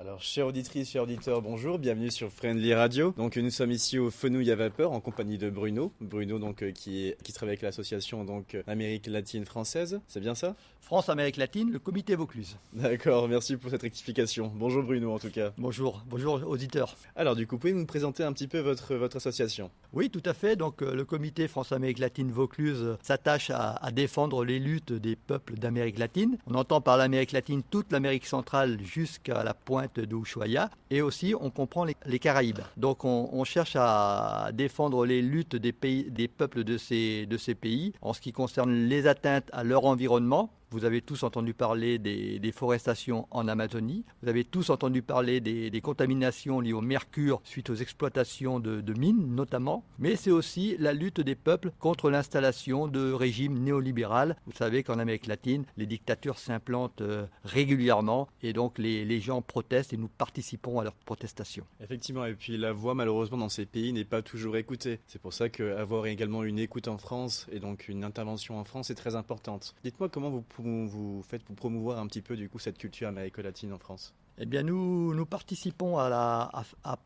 Alors, chère auditrice, chers auditeurs, bonjour, bienvenue sur Friendly Radio. Donc, nous sommes ici au Fenouil à Vapeur en compagnie de Bruno. Bruno, donc, qui travaille avec l'association Amérique latine française, c'est bien ça? France-Amérique latine, le comité Vaucluse. D'accord, merci pour cette rectification. Bonjour Bruno, en tout cas. Bonjour auditeurs. Alors, du coup, pouvez-vous nous présenter un petit peu votre association? Oui, tout à fait. Donc, le comité France-Amérique latine Vaucluse s'attache à défendre les luttes des peuples d'Amérique latine. On entend par l'Amérique latine toute l'Amérique centrale jusqu'à la pointe de Ushuaia. Et aussi, on comprend les Caraïbes. Donc, on cherche à défendre les luttes des peuples de ces pays en ce qui concerne les atteintes à leur environnement. Vous avez tous entendu parler des déforestations en Amazonie. Vous avez tous entendu parler des contaminations liées au mercure suite aux exploitations de mines notamment. Mais c'est aussi la lutte des peuples contre l'installation de régimes néolibéraux. Vous savez qu'en Amérique latine, les dictatures s'implantent régulièrement et donc les gens protestent et nous participons à leurs protestations. Effectivement, et puis la voix malheureusement dans ces pays n'est pas toujours écoutée. C'est pour ça qu'avoir également une écoute en France et donc une intervention en France est très importante. Dites-moi comment vous faites pour promouvoir un petit peu du coup cette culture américaine latine en France? Eh bien, nous participons à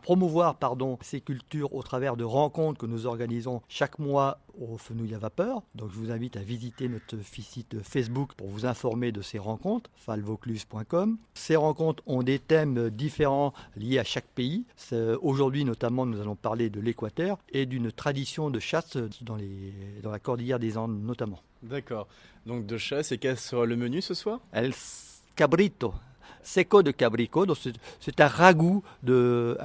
promouvoir ces cultures au travers de rencontres que nous organisons chaque mois au Fenouil à Vapeur. Donc, je vous invite à visiter notre site Facebook pour vous informer de ces rencontres, falvaucluse.com. Ces rencontres ont des thèmes différents liés à chaque pays. Aujourd'hui, notamment, nous allons parler de l'Équateur et d'une tradition de chasse dans la cordillère des Andes, notamment. D'accord. Donc de chasse, et quel sera le menu ce soir? El cabrito. Seco de cabrico, donc c'est un ragoût de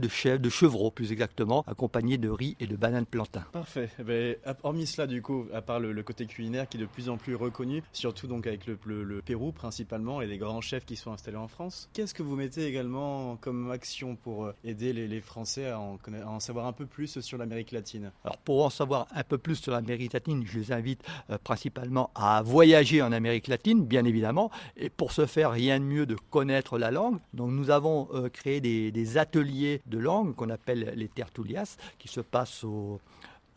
chèvre, de chevreau plus exactement, accompagné de riz et de bananes plantain. Parfait. Eh ben, hormis cela, du coup, à part le côté culinaire qui est de plus en plus reconnu, surtout donc avec le Pérou principalement et les grands chefs qui sont installés en France, qu'est-ce que vous mettez également comme action pour aider les Français à en savoir un peu plus sur l'Amérique latine? Alors pour en savoir un peu plus sur l'Amérique latine, je les invite principalement à voyager en Amérique latine, bien évidemment, et pour ce faire, rien de mieux de connaître la langue. Donc nous avons créé des ateliers de langue qu'on appelle les tertulias, qui se passent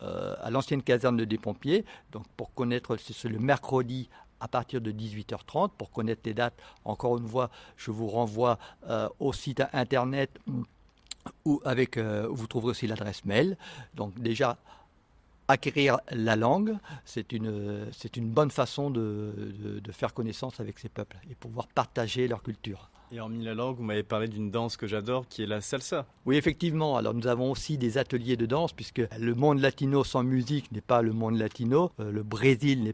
à l'ancienne caserne des pompiers. Donc pour connaître, c'est le mercredi à partir de 18h30. Pour connaître les dates, encore une fois, je vous renvoie au site internet où vous trouverez aussi l'adresse mail. Donc déjà, acquérir la langue, c'est une bonne façon de faire connaissance avec ces peuples et pouvoir partager leur culture. Et hormis la langue, vous m'avez parlé d'une danse que j'adore, qui est la salsa. Oui, effectivement. Alors nous avons aussi des ateliers de danse, puisque le monde latino sans musique n'est pas le monde latino. Le Brésil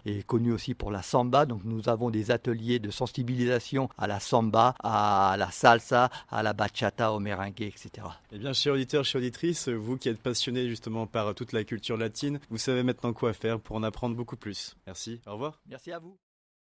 est connu aussi pour la samba. Donc nous avons des ateliers de sensibilisation à la samba, à la salsa, à la bachata, au merengue, etc. Eh bien, chers auditeurs, chères auditrices, vous qui êtes passionnés justement par toute la culture latine, vous savez maintenant quoi faire pour en apprendre beaucoup plus. Merci, au revoir. Merci à vous.